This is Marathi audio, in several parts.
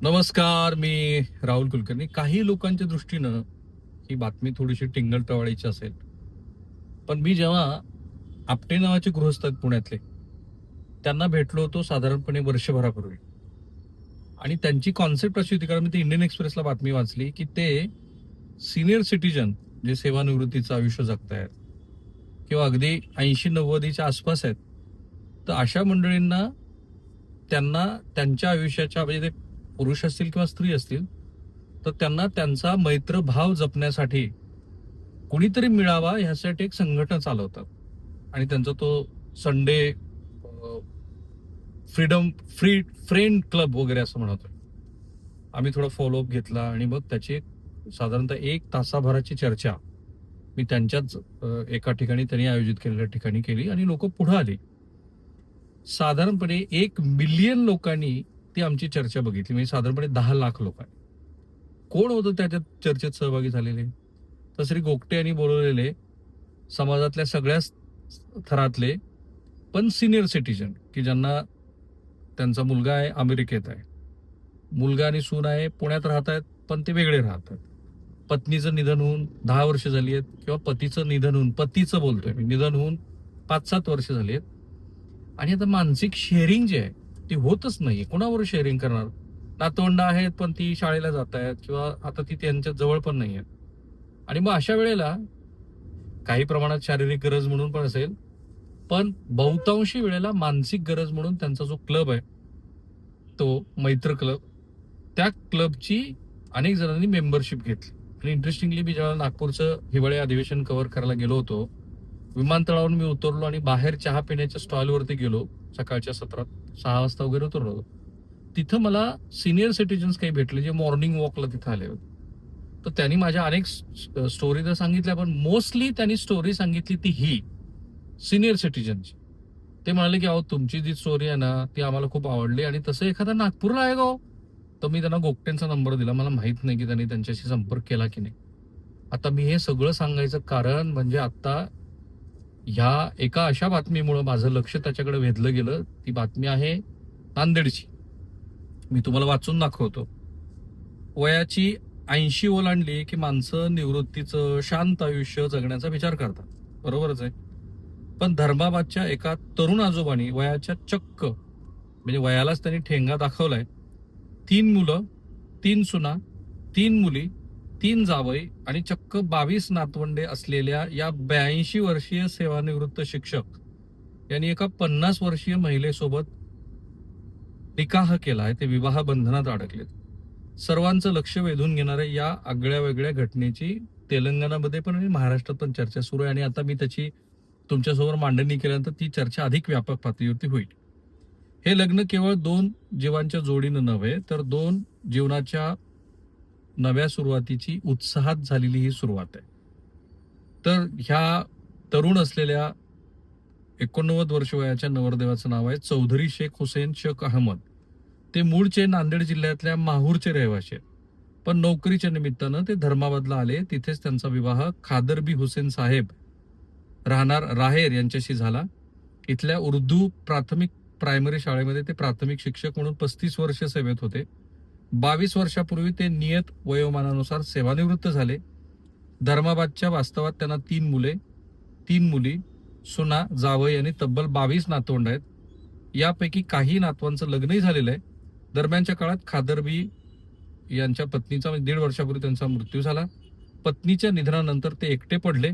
नमस्कार. मी राहुल कुलकर्णी. काही लोकांच्या दृष्टीनं ही बातमी थोडीशी टिंगल-टवाळीची असेल. पण मी जेव्हा आपटे नावाचे गृहस्थ आहेत पुण्यातले, त्यांना भेटलो होतो साधारणपणे वर्षभरापूर्वी. आणि त्यांची कॉन्सेप्ट अशी होती, कारण मी ती इंडियन एक्सप्रेसला बातमी वाचली, की ते सीनियर सिटिझन जे सेवानिवृत्तीचं आयुष्य जगतायत किंवा अगदी 80-90च्या आसपास आहेत. तर अशा मंडळींना त्यांना त्यांच्या आयुष्याच्या, म्हणजे ते पुरुष असतील किंवा स्त्री असतील, तर त्यांना त्यांचा मैत्रभाव जपण्यासाठी कुणीतरी मिळावा ह्यासाठी एक संघटना चालवतात. आणि त्यांचा तो Sunday freedom free friend club वगैरे असं म्हणतो. आम्ही थोडा फॉलोअप घेतला आणि मग त्याची साधारणतः 1 तासाभराची चर्चा मी त्यांच्याच एका ठिकाणी त्यांनी आयोजित केलेल्या ठिकाणी केली आणि लोक पुढे आली. साधारणपणे 1 मिलियन लोकांनी ती आमची चर्चा बघितली, म्हणजे साधारणपणे 10 लाख लोकांनी. कोण होतं त्याच्यात चर्चेत सहभागी झालेले? तर श्री गोगटे यांनी बोलवलेले समाजातल्या सगळ्याच थरातले, पण सिनियर सिटीजन, की ज्यांना त्यांचा मुलगा आहे अमेरिकेत आहे, मुलगा आणि सून आहे पुण्यात राहत आहेत, पण ते वेगळे राहतात. पत्नीचं निधन होऊन 10 वर्ष झाली आहेत, किंवा पतीचं निधन होऊन, पतीचं बोलतोय मी, निधन होऊन 5-7 वर्ष झाली आहेत. आणि आता मानसिक शेअरिंग जी आहे ती होतच नाहीये. कोणावर शेअरिंग करणार? नातवंड आहेत पण ती शाळेला जात आहेत, किंवा आता ती त्यांच्या जवळ पण नाही आहेत. आणि मग अशा वेळेला काही प्रमाणात शारीरिक गरज म्हणून पण असेल, पण बहुतांशी वेळेला मानसिक गरज म्हणून त्यांचा जो क्लब आहे, तो मैत्र क्लब, त्या क्लबची अनेक जणांनी मेंबरशिप घेतली. आणि इंटरेस्टिंगली, मी जेव्हा नागपूरचं हिवाळी अधिवेशन कव्हर करायला गेलो होतो, विमानतळावरून मी उतरलो आणि बाहेर चहा पिण्याच्या स्टॉलवरती गेलो, सकाळच्या सत्रात 6 वाजता वगैरे उतरलो. तिथं मला सिनियर सिटीजन्स काही भेटले, जे मॉर्निंग वॉकला तिथं आले होते. तर त्यांनी माझ्या अनेक स्टोरी तर सांगितल्या, पण मोस्टली त्यांनी स्टोरी सांगितली ती ही सिनियर सिटीजनची. ते म्हणाले की अहो, तुमची जी स्टोरी आहे ना ती आम्हाला खूप आवडली, आणि तसं एखादा नागपूरला आहे का हो? तर मी त्यांना गोगटेंचा नंबर दिला. मला माहित नाही की त्यांनी त्यांच्याशी संपर्क केला की नाही. आता मी हे सगळं सांगायचं कारण म्हणजे आता ह्या एका अशा बातमीमुळे माझं लक्ष त्याच्याकडे वेधलं गेलं. ती बातमी आहे नांदेडची. मी तुम्हाला वाचून दाखवतो. वयाची 80 ओलांडली की माणसं निवृत्तीचं शांत आयुष्य जगण्याचा विचार करतात. बरोबरच आहे. पण धर्माबादच्या एका तरुण आजोबांनी वयाच्या चक्क, म्हणजे वयालाच त्यांनी ठेंगा दाखवलाय, 3 मुलं, 3 सुना, 3 मुली, 3 जावई आणि चक्क 22 नातवंडे असलेल्या या 82 वर्षीय सेवानिवृत्त शिक्षक यांनी एका 50 वर्षीय महिलेसोबत निकाह केलाय. ते विवाह बंधनात अडकलेत. सर्वांचं लक्ष वेधून घेणाऱ्या या आगळ्या वेगळ्या घटनेची तेलंगणामध्ये पण आणि महाराष्ट्रात पण चर्चा सुरू आहे. आणि आता मी त्याची तुमच्यासमोर मांडणी केल्यानंतर ती चर्चा अधिक व्यापक पातळीवरती होईल. हे लग्न केवळ 2 जीवांच्या जोडीनं नव्हे, तर 2 जीवनाच्या नव्या सुरुवातीची उत्साहात झालेली ही सुरुवात आहे. तर ह्या तरुण असलेल्या 89 वर्ष वयाच्या नवरदेवाचं नाव आहे चौधरी शेख हुसेन शेख अहमद. ते मूळचे नांदेड जिल्ह्यातल्या माहूरचे रहिवासी आहेत. पण नोकरीच्या निमित्तानं ते धर्माबादला आले. तिथेच त्यांचा विवाह खादरबी हुसेन साहेब, राहणार राहेर, यांच्याशी झाला. इथल्या उर्दू प्राथमिक प्रायमरी शाळेमध्ये ते प्राथमिक शिक्षक म्हणून 35 वर्ष सेवेत होते. 22 वर्षापूर्वी ते नियत वयोमानानुसार सेवानिवृत्त झाले. धर्माबादच्या वास्तवात त्यांना 3 मुले, 3 मुली, सुना, जावई आणि तब्बल 22 नातवंड आहेत. यापैकी काही नातवांचं लग्नही झालेलं आहे. दरम्यानच्या काळात खादरबी यांच्या पत्नीचा, म्हणजे 1.5 वर्षापूर्वी त्यांचा मृत्यू झाला. पत्नीच्या निधनानंतर ते एकटे पडले.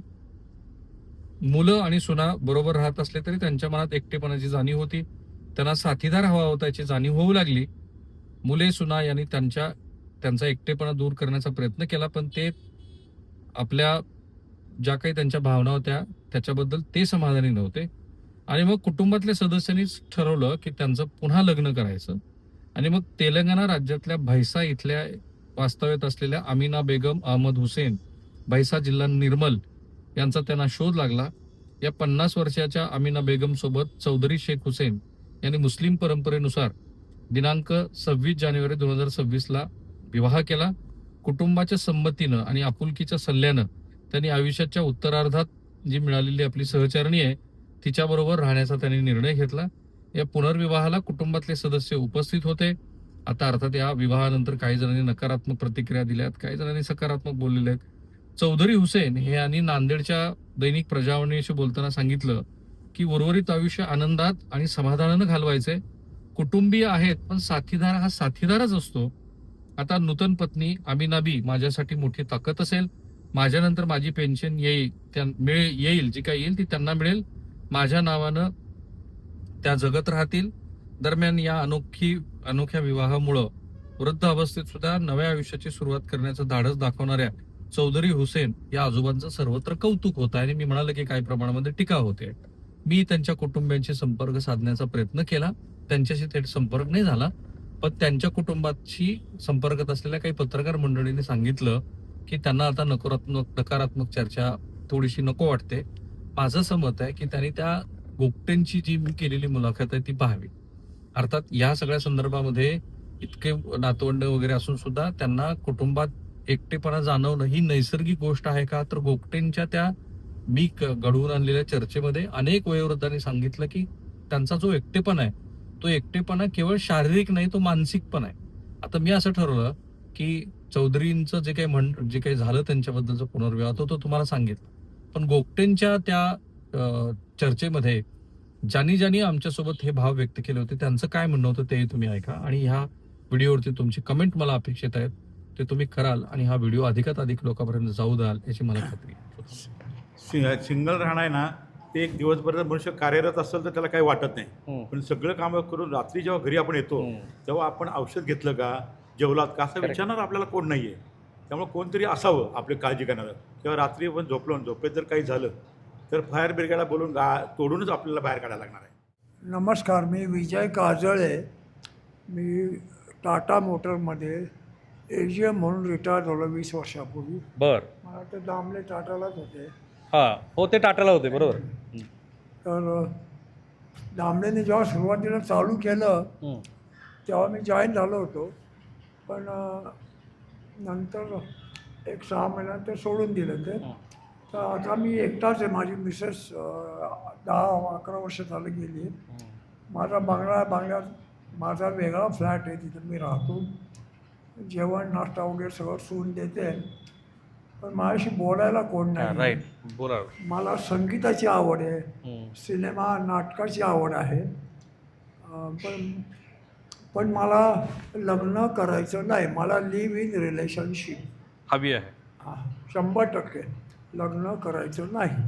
मुलं आणि सुना बरोबर राहत असले तरी त्यांच्या मनात एकटेपणाची जाणीव होती. त्यांना साथीदार हवा होता याची जाणीव होऊ लागली. मुले सुना यांनी त्यांचा एकटेपणा दूर करण्याचा प्रयत्न केला, पण ते आपल्या ज्या काही त्यांच्या भावना होत्या त्याच्याबद्दल ते समाधानी नव्हते. आणि मग कुटुंबातल्या सदस्यांनीच ठरवलं की त्यांचं पुन्हा लग्न करायचं. आणि मग तेलंगणा राज्यातल्या भैसा इथल्या वास्तव्यात असलेल्या अमीना बेगम अहमद हुसेन, भैसा जिल्हा निर्मल, यांचा त्यांना शोध लागला. या 50 वर्षाच्या अमीना बेगम सोबत चौधरी शेख हुसेन यांनी मुस्लिम परंपरेनुसार दिनांक 26 जानेवारी 2026 विवाह केला. कुटुंबाच्या संमतीनं आणि आपुलकीच्या सल्ल्यानं त्यांनी आयुष्याच्या उत्तरार्धात जी मिळालेली आपली सहचारणी आहे तिच्याबरोबर राहण्याचा त्यांनी निर्णय घेतला. या पुनर्विवाहाला कुटुंबातले सदस्य उपस्थित होते. आता अर्थात या विवाहानंतर काही जणांनी नकारात्मक प्रतिक्रिया दिल्यात, काही जणांनी सकारात्मक बोललेले आहेत. चौधरी हुसेन हे यांनी नांदेडच्या दैनिक प्रजावाणीशी बोलताना सांगितलं की उर्वरित आयुष्य आनंदात आणि समाधानानं घालवायचे. कुटुंबीय आहेत पण साथीदार हा साथीदारच असतो. आता नूतन पत्नी आमिनाबी माझ्यासाठी मोठी ताकद असेल. माझ्यानंतर माझी पेन्शन येईल जी काही येईल ती त्यांना मिळेल. माझ्या नावानं त्या जगत राहतील. दरम्यान या अनोख्या विवाहामुळं वृद्ध अवस्थेत सुद्धा नव्या आयुष्याची सुरुवात करण्याचं धाडस दाखवणाऱ्या चौधरी हुसेन या आजोबांचं सर्वत्र कौतुक होत आहे. आणि मी म्हणाल की काही प्रमाणामध्ये टीका होते. मी त्यांच्या कुटुंबियांशी संपर्क साधण्याचा प्रयत्न केला, त्यांच्याशी थेट संपर्क नाही झाला, पण त्यांच्या कुटुंबाशी संपर्कात असलेल्या काही पत्रकार मंडळींनी सांगितलं की त्यांना आता नकारात्मक चर्चा थोडीशी नको वाटते. माझं असं मत आहे की त्यांनी त्या गोपटेंची जी मी केलेली मुलाखत आहे ती पाहावी. अर्थात या सगळ्या संदर्भामध्ये इतके नातवंड वगैरे असून सुद्धा त्यांना कुटुंबात एकटेपणा जाणवणं ही नैसर्गिक गोष्ट आहे का? तर गोपटेंच्या त्या मी घडवून आणलेल्या चर्चेमध्ये अनेक वयोवृद्धांनी सांगितलं की त्यांचा जो एकटेपणा आहे तो एकटेपणा केवळ शारीरिक नाही, तो मानसिक पण आहे. आता मी असं ठरवलं की चौधरींचं जे काही झालं त्यांच्याबद्दलचा पुनर्विवाह तो तुम्हाला सांगितलं, पण गोपटेंच्या त्या चर्चेमध्ये ज्यांनी आमच्यासोबत हे भाव व्यक्त केले होते त्यांचं काय म्हणणं होतं तेही तुम्ही ऐका. आणि ह्या व्हिडिओवरती तुमची कमेंट मला अपेक्षित आहेत, ते तुम्ही कराल आणि हा व्हिडिओ अधिकात अधिक लोकांपर्यंत जाऊ द्याल याची मला खात्री आहे. सिंगल राहणं आहे ना, ते एक दिवसभर जर मनुष्य कार्यरत असेल तर त्याला काही वाटत नाही. पण सगळं कामं करून रात्री जेव्हा घरी आपण येतो तेव्हा आपण औषध घेतलं का, जेवलात का असं विचारणार आपल्याला कोण नाही आहे. त्यामुळे कोणतरी असावं आपली काळजी करणारं. किंवा रात्री आपण झोपेत जर काही झालं तर फायर ब्रिगेडला बोलून तोडूनच आपल्याला बाहेर काढायला लागणार आहे. नमस्कार, मी विजय काजळे. मी टाटा मोटरमध्ये एजीएम म्हणून रिटायर झालो 20 वर्षापूर्वी. बर. मला ते दामले टाटालाच होते. हां, हो ते टाटाला होते बरोबर. तर दामलेने जेव्हा सुरुवातीला चालू केलं तेव्हा मी जॉईन झालो होतो, पण नंतर एक 6 महिन्यात सोडून दिलं ते. तर आता मी एकटाच आहे. माझी मिसेस 10-11 वर्ष झालं गेली आहे. माझा बंगल्यात माझा वेगळा फ्लॅट आहे, तिथं मी राहतो. जेवण नाश्ता वगैरे सगळं सून देते, पण माझ्याशी बोलायला कोण नाही. राईट, बोला. मला संगीताची आवड आहे, सिनेमा नाटकाची आवड आहे, पण मला लग्न करायचं नाही. मला लिव्ह इन रिलेशनशिप हवी आहे. 100% लग्न करायचं नाही.